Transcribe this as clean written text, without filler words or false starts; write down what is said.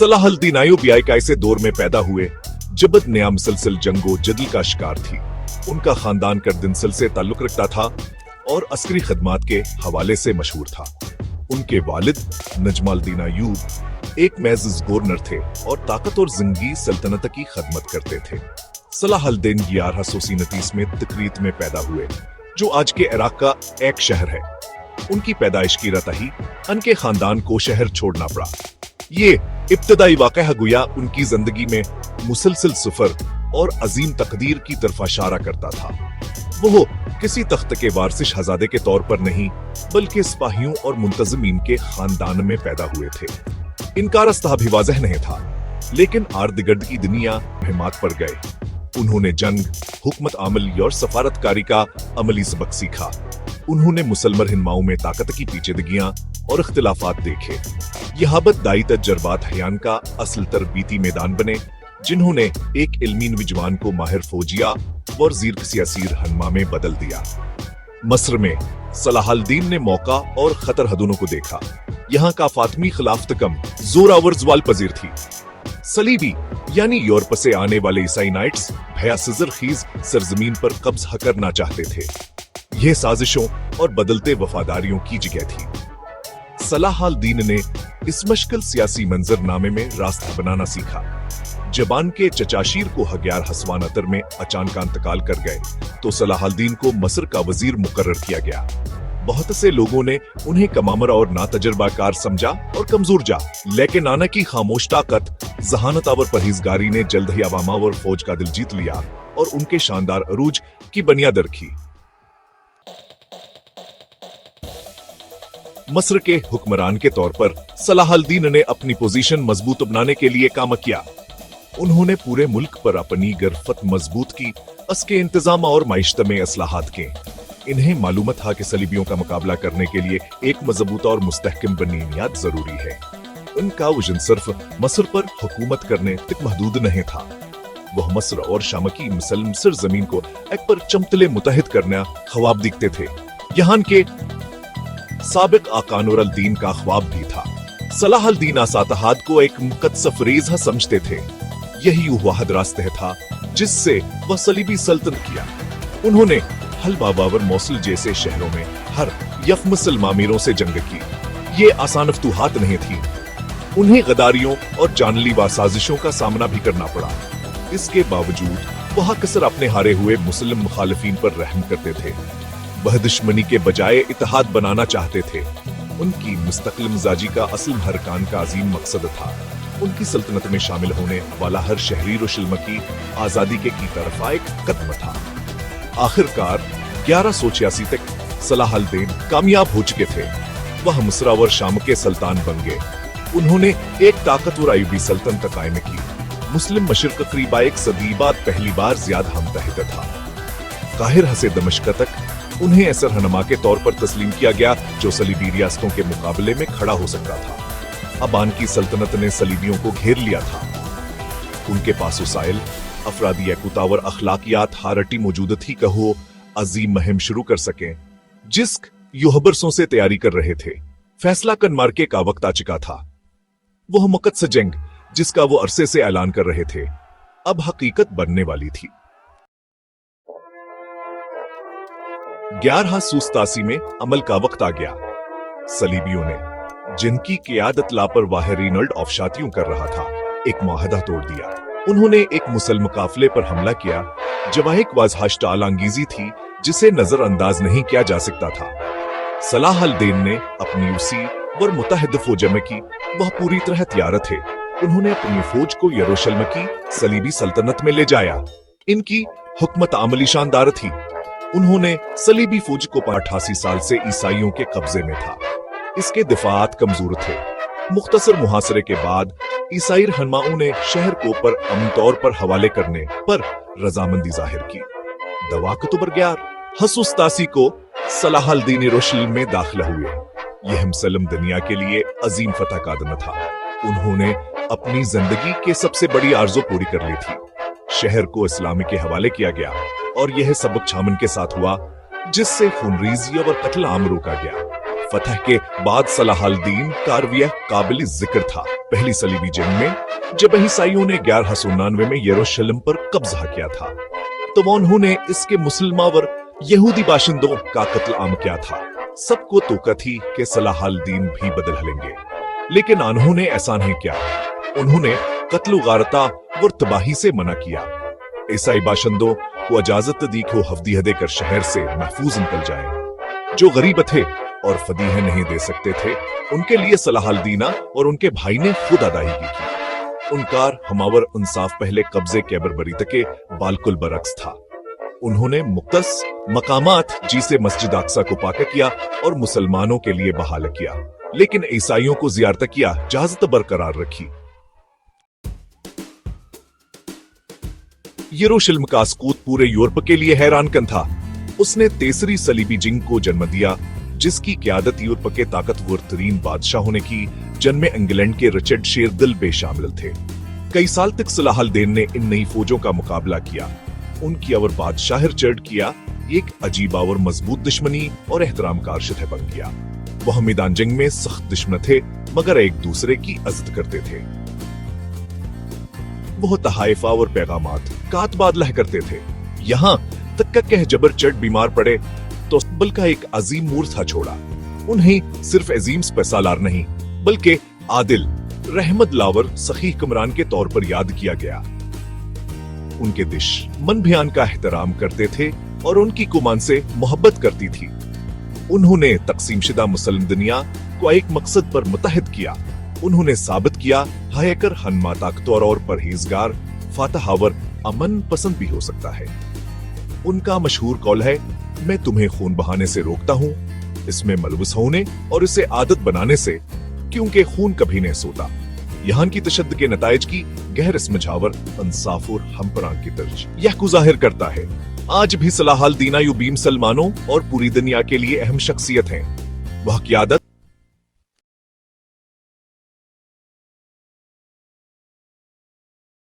सलाह al-Din Ayyubi का ऐसे दौर में पैदा हुए जब नया मुसलसल जंगो जदल का शिकार थी। उनका खानदान कर्दिनसल से ताल्लुक रखता था और अस्करी खदमात के हवाले से मशहूर था। उनके वालिद नजमुल-दीन अय्यूब एक मेज़िज़ गवर्नर थे और ताकतवर ज़िंगी सल्तनत की खदमत करते थे। सलाह अल-दीन 1139 में तकरीत में पैदा हुए, जो आज के इराक का एक शहर है। उनकी पैदाइश की रात ही उनके खानदान को शहर छोड़ना पड़ा। ये इब्तदाई वाक़या गुया उनकी जिंदगी में मुसलसल सफर और अजीम तकदीर की तरफ इशारा करता था। वो किसी तख्त के वारिस हजादे के तौर पर नहीं, बल्कि सिपाहियों और मुंतज़मीन के खानदान में पैदा हुए थे। इनका रास्ता भी वाज़ह नहीं था, लेकिन आर्द-गिर्द की दुनिया हिम्मत पर गए। उन्होंने जंग, हुकमत आमली और सफारतकारी का अमली सबक सीखा। उन्होंने मुसलमान हिन्माओं में ताकत की पेचीदगियां और इख्तिलाफात देखे। यहाबत दाई तजर्बात हयान का असल तरबीती मैदान बने, जिन्होंने एक इल्मी नौजवान को माहिर फौजिया और जीर सियासी रहनुमा में बदल दिया। मस्र में सलाह अल-दीन ने मौका और खतर हदों को देखा। यहाँ का फातमी खिलाफत कम जोरावर ज़वाल पजीर थी। सलीबी यानी यूरोप से आने वाले ईसाई नाइट्स भया सजरखीज सरजमीन पर कब्ज करना चाहते थे। यह साजिशों और बदलते वफादारियों की जगह थी। सलाह अल-दीन ने इस मुश्किल सियासी मंजरनामे में रास्ता बनाना सीखा। जबान के चचाशीर को हग्यार हसवान अतर में अचानक इंतकाल कर गए तो सलाह अल-दीन को मस्र का वजीर मुकर्रर किया गया। बहुत से लोगों ने उन्हें कमामर और नातजर्बाकार समझा और कमजोर जा, लेकिन नाना की खामोश ताकत, जहानत और परहेजगारी ने जल्द ही अवामा और फौज का दिल जीत लिया और उनके शानदार अरूज की बुनियाद रखी। मस्र के हुक्मरान के तौर पर सलाह अल-दीन ने अपनी पोजीशन मजबूत बनाने के लिए काम किया। उन्होंने पूरे मुल्क पर अपनी गिरफ्त मजबूत की, उसके इंतजाम और माइशत में असलाहत के। इन्हें मालूम था कि सलीबियों का मुकाबला करने के लिए एक मजबूत और मुस्तहकम बुनियाद जरूरी है। उनका वजन सिर्फ मस्र पर हुकूमत करने तक महदूद नहीं था। वह मस्र और शाम की मुसलम सरजमीन को एक पर चमतले मुतहिद करना ख्वाब दिखते थे। यहाँ के साबिक आका नूर अल-दीन का ख्वाब भी था। सलाह अल-दीन आसातहाद को एक मुकद्दस समझते थे। यही वाहिद रास्ता था जिससे वह सलीबी सल्तनत किया। उन्होंने हल्बा और मौसल जैसे शहरों में हर यफ मुसलमान अमीरों से जंग की। ये आसान फतूहात नहीं थी। उन्हें गदारियों और जानलेवा साजिशों का सामना भी करना पड़ा। इसके बावजूद वह अक्सर अपने हारे हुए मुस्लिम मुखालिफिन पर रहम करते थे। वह दुश्मनी के बजाय इत्तेहाद बनाना चाहते थे। उनकी मुस्तकिल मिजाजी का असल हरकान का अजीम मकसद था। उनकी सल्तनत में शामिल होने वाला हर शहरी रुशल्म की आजादी के की तरफ एक कदम था। आखिरकार 1186 तक सलाह अल-दीन कामयाब हो चुके थे। वह मस्र और शाम के सुल्तान बन गए। उन्होंने एक ताकतवर अय्यूबी सल्तनत कायम की। मुस्लिम मशरिक करीबा एक सदी बाद पहली बार ज्यादा हमतहद था। काहिरा से दमिश्क तक उन्हें ऐसा रहनुमा के तौर पर तस्लीम किया गया जो सलीबी रियासतों के मुकाबले में खड़ा हो सकता था। अबान की सल्तनत ने सलीबियों को घेर लिया था। उनके पास वसाइल, अफरादी यकुतावर अखलाकियात हारटी मौजूद थी कहो अजीम मुहिम शुरू कर सकें, जिसक युहबरसों से तैयारी कर रहे थे। फैसला कन मार्के का वक्त आ चुका था। वह मुकद्दस जंग जिसका वो अरसे से ऐलान कर रहे थे, अब हकीकत बनने वाली थी। 1187 में अमल का वक्त आ गया। सलीबियों ने, जिनकी क़ियादत लापरवाह रेनल्ड ऑफशातियों कर रहा था, एक मुआहदा तोड़ दिया। उन्होंने एक मुसलमान काफिले पर हमला किया। जवाहिक वाज़हाश आलंगीजी थी जिसे नजरअंदाज नहीं किया जा सकता था। सलाह अल-दीन ने अपनी उसी वर मुतहद फौज में की। वह पूरी तरह तैयार थे। उन्होंने अपनी फौज को यरूशलेम की सलीबी सल्तनत में ले जाया। इनकी हुकमत अमली शानदार थी। उन्होंने सलीबी फौज को 88 साल से ईसाइयों के कब्जे में था। इसके दिफात कमजोर थे। मुख्तसर मुहासरे के बाद ईसाई रहनुमाओं ने शहर को पर अमन तौर पर हवाले करने पर रजामंदी जाहिर की। दवा अक्टूबर 1187 को सलाह अल-दीन यरूशलेम में दाखिल हुए। यह मुसलम दुनिया के लिए अजीम फतह का दिन था। उन्होंने अपनी जिंदगी के सबसे बड़ी आरज़ू पूरी कर ली थी। शहर को इस्लाम के हवाले किया गया और यह सबक छामन के साथ हुआ, जिससे खूनरेज़ी और कत्ल आम रोका गया। फतह के बाद सलाहल्दीन कारविया काबिल जिक्र था। पहली सलीबी जंग में जब ईसाइयों ने 1199 में यरूशलेम पर कब्जा किया था तो उन्होंने इसके मुसलमान यहूदी बाशिंदों का कत्ल आम किया था। सबको तोका थी कि सलाहल्दीन भी बदल लेंगे, लेकिन उन्होंने ऐसा नहीं किया। उन्होंने कत्ल गारता और तबाही से मना किया। ईसाई बाशिंदों को इजाजत दी कि वो हफ्दी देकर शहर से महफूज निकल जाए। जो गरीब थे और फदीहे नहीं दे सकते थे, उनके लिए सलाहल्दीना और उनके भाई ने खुद अदायगी की। उनकार हमावर इंसाफ पहले कब्जे कैबर बरी के बालकुल बरक्स था। उन्होंने मुक्तस मकामात जिसे मस्जिद अक्सा को पाका किया और मुसलमानों के लिए बहाल किया, लेकिन ईसाइयों को जियारत किया इजाजत बरकरार रखी। यरूशलेम का सकूत पूरे यूरोप के लिए हैरान कन था। उसने तीसरी सलीबी जंग को जन्म दिया, जिसकी क़यादत यूरोप के ताकतवर तरीन बादशाहों ने की, जिनमें इंग्लैंड के रिचर्ड शेरदिल भी शामिल थे। कई साल तक सलाहल्दीन ने इन नई फौजों का मुकाबला किया। उनकी और बादशाह रिचर्ड किया एक अजीब और मजबूत दुश्मनी और एहतराम का रिश्ता बन गया। वह मैदान जंग में सख्त दुश्मन थे, मगर एक दूसरे की इज्जत करते थे। वह तहाइफा और पैगामात का तबादला करते थे। यहाँ तक कह जबर चढ़ बीमार पड़े तो बल का एक अजीम मूर्था छोड़ा। उन्हें सिर्फ अजीम पैसालार नहीं बल्कि आदिल रहमत लावर सखी हुक्मरान के तौर पर याद किया गया। उनके दुश्मन भी उनका एहतराम करते थे और उनकी कुमान से मोहब्बत करती थी। उन्होंने तकसीम शुदा मुसलमान दुनिया को एक मकसद पर मुतहद किया। उन्होंने साबित किया हायकर हनमा ताकतवर और परहेजगार फातहावर अमन पसंद भी हो सकता है। उनका मशहूर कौल है, मैं तुम्हें खून बहाने से रोकता हूँ, इसमें मलबूस होने और इसे आदत बनाने से, क्योंकि खून कभी नहीं सोता। यहाँ की तशद्दुद के नताइज की गहर समझावर इंसाफ और हमपरां की तर्ज यह को जाहिर करता है। आज भी सलाहल्दीन अय्यूबी मुसलमानों और पूरी दुनिया के लिए अहम शख्सियत हैं। वह क़यादत